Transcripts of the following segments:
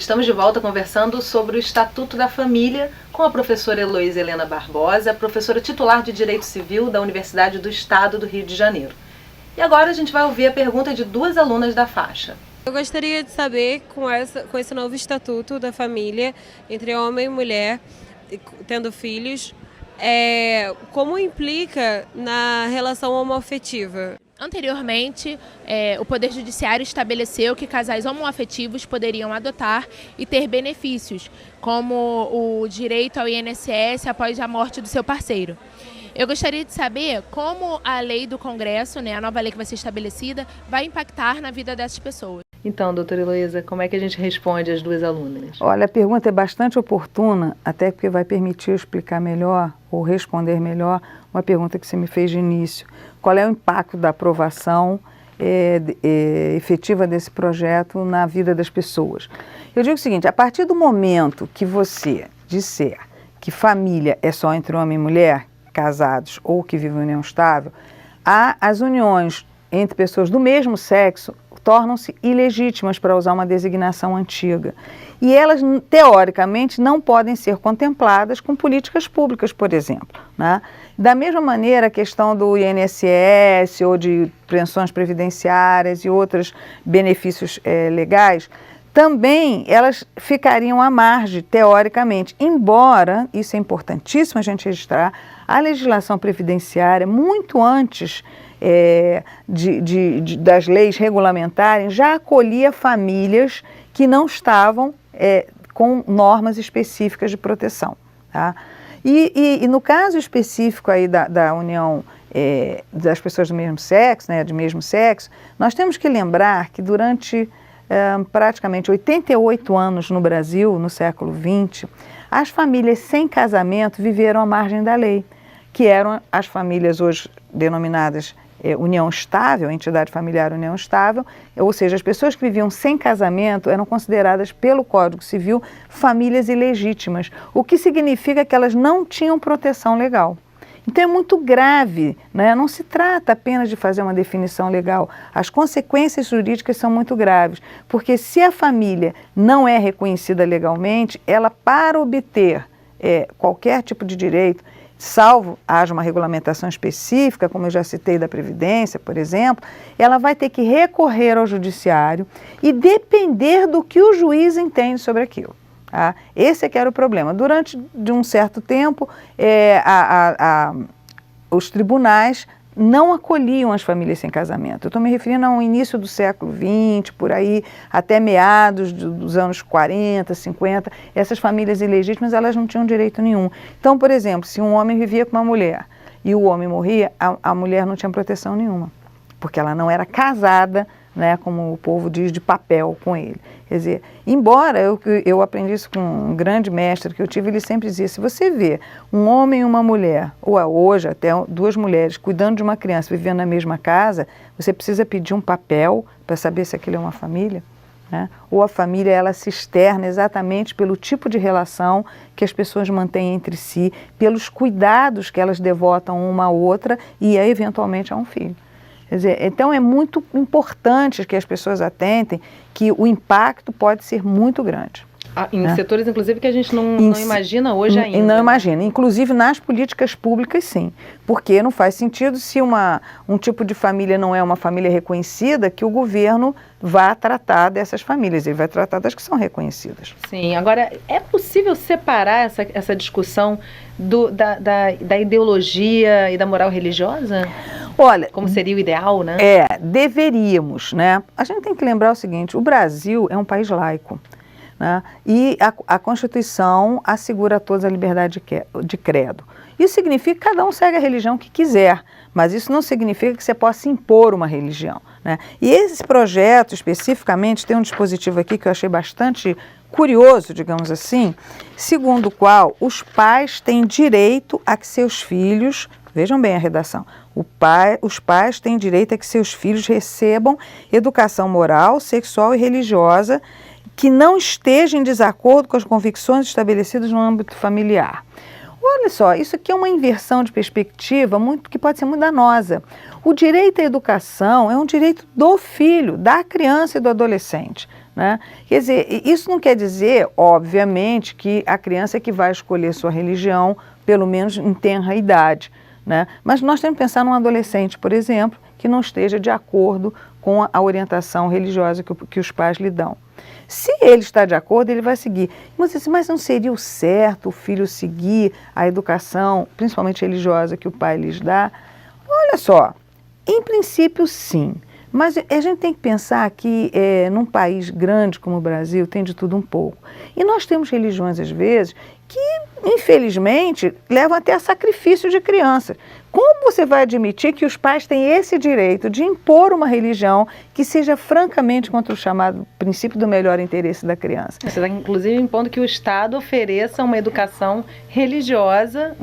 Estamos de volta conversando sobre o Estatuto da Família com a professora Heloísa Helena Barbosa, professora titular de Direito Civil da Universidade do Estado do Rio de Janeiro. E agora a gente vai ouvir a pergunta de duas alunas da faixa. Eu gostaria de saber, com esse novo Estatuto da Família, entre homem e mulher, tendo filhos, como implica na relação homoafetiva? Anteriormente, o Poder Judiciário estabeleceu que casais homoafetivos poderiam adotar e ter benefícios, como o direito ao INSS após a morte do seu parceiro. Eu gostaria de saber como a lei do Congresso, a nova lei que vai ser estabelecida, vai impactar na vida dessas pessoas. Então, doutora Heloísa, como é que a gente responde às duas alunas? Olha, a pergunta é bastante oportuna, até porque vai permitir eu explicar melhor ou responder melhor uma pergunta que você me fez de início. Qual é o impacto da aprovação efetiva desse projeto na vida das pessoas? Eu digo o seguinte, a partir do momento que você disser que família é só entre homem e mulher, casados ou que vivem em união estável, as uniões entre pessoas do mesmo sexo tornam-se ilegítimas, para usar uma designação antiga. E elas, teoricamente, não podem ser contempladas com políticas públicas, por exemplo, né? Da mesma maneira, a questão do INSS ou de pensões previdenciárias e outros benefícios legais, também elas ficariam à margem, teoricamente, embora, isso é importantíssimo a gente registrar, a legislação previdenciária, muito antes das leis regulamentarem, já acolhia famílias que não estavam com normas específicas de proteção. Tá? E no caso específico aí da união das pessoas do mesmo sexo, de mesmo sexo, nós temos que lembrar que durante praticamente 88 anos no Brasil, no século XX, as famílias sem casamento viveram à margem da lei, que eram as famílias hoje denominadas união estável, entidade familiar união estável, ou seja, as pessoas que viviam sem casamento eram consideradas pelo Código Civil famílias ilegítimas, o que significa que elas não tinham proteção legal. Então é muito grave, né? Não se trata apenas de fazer uma definição legal, as consequências jurídicas são muito graves, porque se a família não é reconhecida legalmente, ela para obter qualquer tipo de direito, salvo haja uma regulamentação específica, como eu já citei da Previdência, por exemplo, ela vai ter que recorrer ao judiciário e depender do que o juiz entende sobre aquilo. Tá? Esse é que era o problema. Durante um certo tempo, os tribunais não acolhiam as famílias sem casamento. Eu estou me referindo ao início do século XX, por aí, até meados dos anos 40, 50, essas famílias ilegítimas, elas não tinham direito nenhum. Então, por exemplo, se um homem vivia com uma mulher e o homem morria, a mulher não tinha proteção nenhuma, porque ela não era casada, né, como o povo diz, de papel com ele. Quer dizer, embora eu aprendi isso com um grande mestre que eu tive, ele sempre dizia, se você vê um homem e uma mulher, ou hoje até duas mulheres, cuidando de uma criança, vivendo na mesma casa, você precisa pedir um papel para saber se aquilo é uma família, né? Ou a família, ela se externa exatamente pelo tipo de relação que as pessoas mantêm entre si, pelos cuidados que elas devotam uma à outra e eventualmente a um filho. Quer dizer, então é muito importante que as pessoas atentem que o impacto pode ser muito grande. Em setores, inclusive, que a gente não imagina hoje ainda. Não imagina. Inclusive nas políticas públicas, sim. Porque não faz sentido se um tipo de família não é uma família reconhecida, que o governo vá tratar dessas famílias. Ele vai tratar das que são reconhecidas. Sim. Agora, é possível separar essa discussão da ideologia e da moral religiosa? Olha, como seria o ideal, né? Deveríamos, né? A gente tem que lembrar o seguinte, o Brasil é um país laico, né? E a Constituição assegura a todos a liberdade de credo. Isso significa que cada um segue a religião que quiser, mas isso não significa que você possa impor uma religião, né? E esse projeto, especificamente, tem um dispositivo aqui que eu achei bastante curioso, digamos assim, segundo o qual os pais têm direito a que seus filhos, vejam bem a redação, os pais têm direito a que seus filhos recebam educação moral, sexual e religiosa que não esteja em desacordo com as convicções estabelecidas no âmbito familiar. Olha só, isso aqui é uma inversão de perspectiva que pode ser muito danosa. O direito à educação é um direito do filho, da criança e do adolescente, né? Quer dizer, isso não quer dizer, obviamente, que a criança é que vai escolher sua religião, pelo menos em tenra idade, né? Mas nós temos que pensar num adolescente, por exemplo, que não esteja de acordo com a orientação religiosa que os pais lhe dão. Se ele está de acordo, ele vai seguir. Mas não seria o certo o filho seguir a educação, principalmente religiosa, que o pai lhes dá? Olha só, em princípio sim, mas a gente tem que pensar que num país grande como o Brasil tem de tudo um pouco. E nós temos religiões, às vezes, que, infelizmente, levam até a sacrifício de crianças. Como você vai admitir que os pais têm esse direito de impor uma religião que seja francamente contra o chamado princípio do melhor interesse da criança? Você está, inclusive, impondo que o Estado ofereça uma educação religiosa,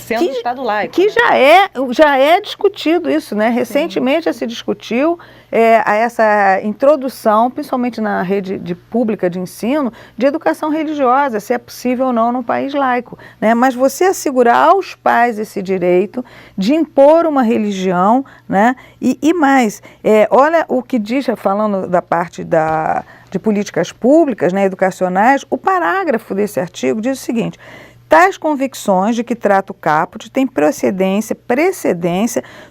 sendo um Estado laico. Que já é discutido isso, né? Recentemente já se discutiu essa introdução, principalmente na rede pública de ensino, de educação religiosa, se é possível ou não num país laico, né? Mas você assegurar aos pais esse direito de impor uma religião, né? E mais, olha o que diz, falando da parte de políticas públicas, né, educacionais, o parágrafo desse artigo diz o seguinte: tais convicções de que trata o caput têm precedência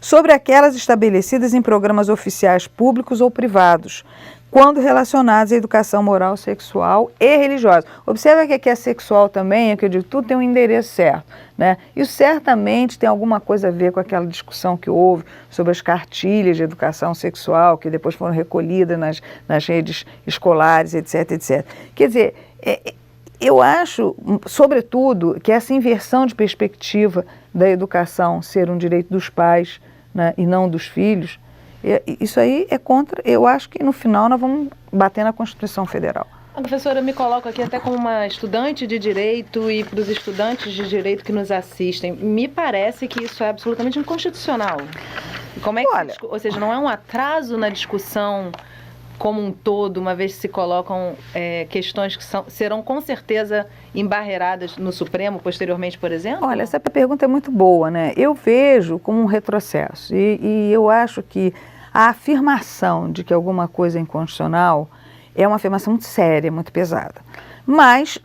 sobre aquelas estabelecidas em programas oficiais públicos ou privados, quando relacionados à educação moral, sexual e religiosa. Observa que aqui é sexual também, que eu digo, tudo tem um endereço certo, né? Isso certamente tem alguma coisa a ver com aquela discussão que houve sobre as cartilhas de educação sexual, que depois foram recolhidas nas redes escolares, etc, etc. Quer dizer, eu acho, sobretudo, que essa inversão de perspectiva da educação ser um direito dos pais, né, e não dos filhos, isso aí é contra. Eu acho que no final nós vamos bater na Constituição Federal. A professora, eu me coloco aqui até como uma estudante de direito, e para os estudantes de direito que nos assistem, me parece que isso é absolutamente inconstitucional. Como é que, ou seja, não é um atraso na discussão como um todo, uma vez que se colocam questões que serão com certeza embarreiradas no Supremo posteriormente, por exemplo? Olha, essa pergunta é muito boa, né? Eu vejo como um retrocesso e eu acho que a afirmação de que alguma coisa é inconstitucional é uma afirmação muito séria, muito pesada. Mas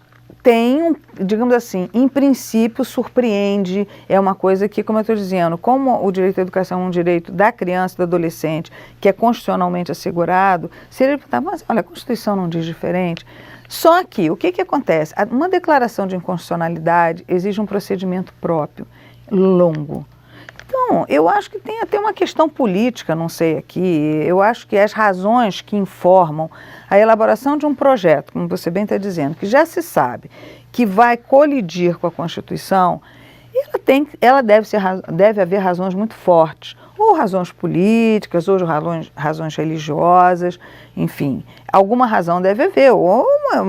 tem, digamos assim, em princípio surpreende, é uma coisa que, como eu estou dizendo, como o direito à educação é um direito da criança e do adolescente, que é constitucionalmente assegurado, se ele perguntar, mas olha, a Constituição não diz diferente. Só que, o que acontece? Uma declaração de inconstitucionalidade exige um procedimento próprio, longo. Então, eu acho que tem até uma questão política, não sei aqui, eu acho que as razões que informam a elaboração de um projeto, como você bem está dizendo, que já se sabe que vai colidir com a Constituição, ela deve haver razões muito fortes, ou razões políticas, ou razões religiosas, enfim, alguma razão deve haver, ou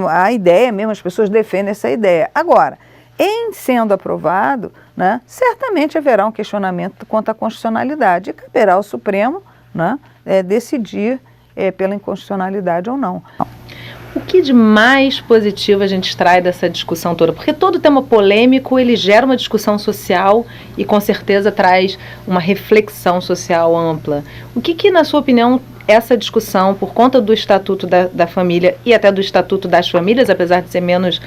a ideia mesmo, as pessoas defendem essa ideia. Agora, em sendo aprovado, né, certamente haverá um questionamento quanto à constitucionalidade e caberá ao Supremo, né, decidir pela inconstitucionalidade ou não. O que de mais positivo a gente extrai dessa discussão toda? Porque todo tema polêmico, ele gera uma discussão social e com certeza traz uma reflexão social ampla. O que na sua opinião, essa discussão, por conta do Estatuto da Família e até do Estatuto das Famílias, apesar de ser menos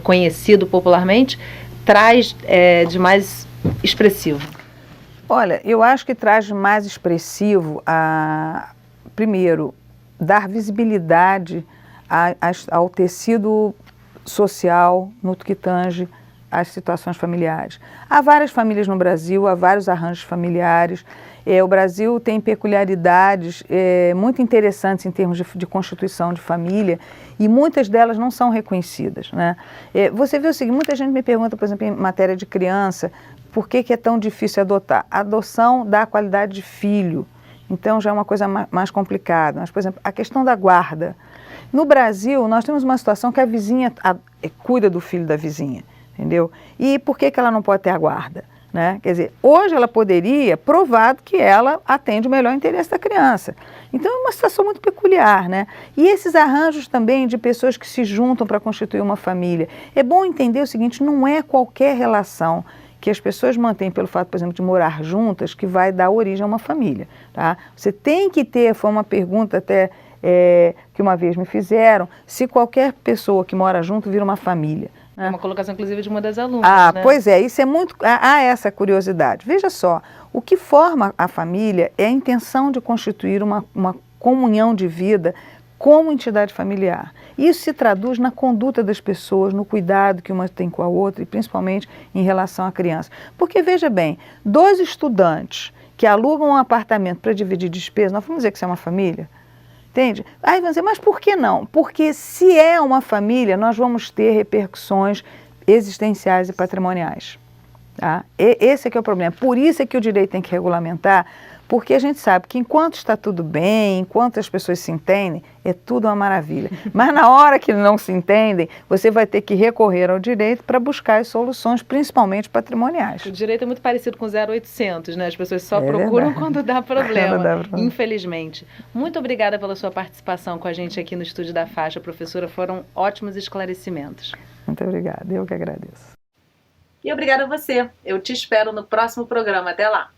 conhecido popularmente, traz de mais expressivo? Olha, eu acho que traz de mais expressivo, primeiro, dar visibilidade ao tecido social no que tange às situações familiares. Há várias famílias no Brasil, há vários arranjos familiares. O Brasil tem peculiaridades muito interessantes em termos de constituição de família e muitas delas não são reconhecidas, né? Você vê o seguinte, muita gente me pergunta, por exemplo, em matéria de criança, por que é tão difícil adotar? A adoção dá a qualidade de filho, então já é uma coisa mais complicada. Mas, por exemplo, a questão da guarda. No Brasil, nós temos uma situação que a vizinha cuida do filho da vizinha, entendeu? E por que ela não pode ter a guarda? Né? Quer dizer, hoje ela poderia, provado que ela atende o melhor interesse da criança. Então é uma situação muito peculiar, né? E esses arranjos também de pessoas que se juntam para constituir uma família. É bom entender o seguinte, não é qualquer relação que as pessoas mantêm pelo fato, por exemplo, de morar juntas, que vai dar origem a uma família, tá? Você tem que ter, foi uma pergunta até que uma vez me fizeram, se qualquer pessoa que mora junto vira uma família. É uma colocação, inclusive, de uma das alunas. Né? Pois é, isso é muito. Há essa curiosidade. Veja só, o que forma a família é a intenção de constituir uma comunhão de vida como entidade familiar. Isso se traduz na conduta das pessoas, no cuidado que uma tem com a outra e principalmente em relação à criança. Porque, veja bem, 2 estudantes que alugam um apartamento para dividir despesas, nós vamos dizer que isso é uma família? Entende? Aí vão dizer, mas por que não? Porque se é uma família, nós vamos ter repercussões existenciais e patrimoniais. Tá? Esse é que é o problema. Por isso é que o direito tem que regulamentar, porque a gente sabe que enquanto está tudo bem, enquanto as pessoas se entendem, é tudo uma maravilha. Mas na hora que não se entendem, você vai ter que recorrer ao direito para buscar as soluções, principalmente patrimoniais. O direito é muito parecido com 0800, né? As pessoas só procuram quando dá problema, infelizmente. Muito obrigada pela sua participação com a gente aqui no Estúdio da Faixa, professora. Foram ótimos esclarecimentos. Muito obrigada, eu que agradeço. E obrigada a você. Eu te espero no próximo programa. Até lá.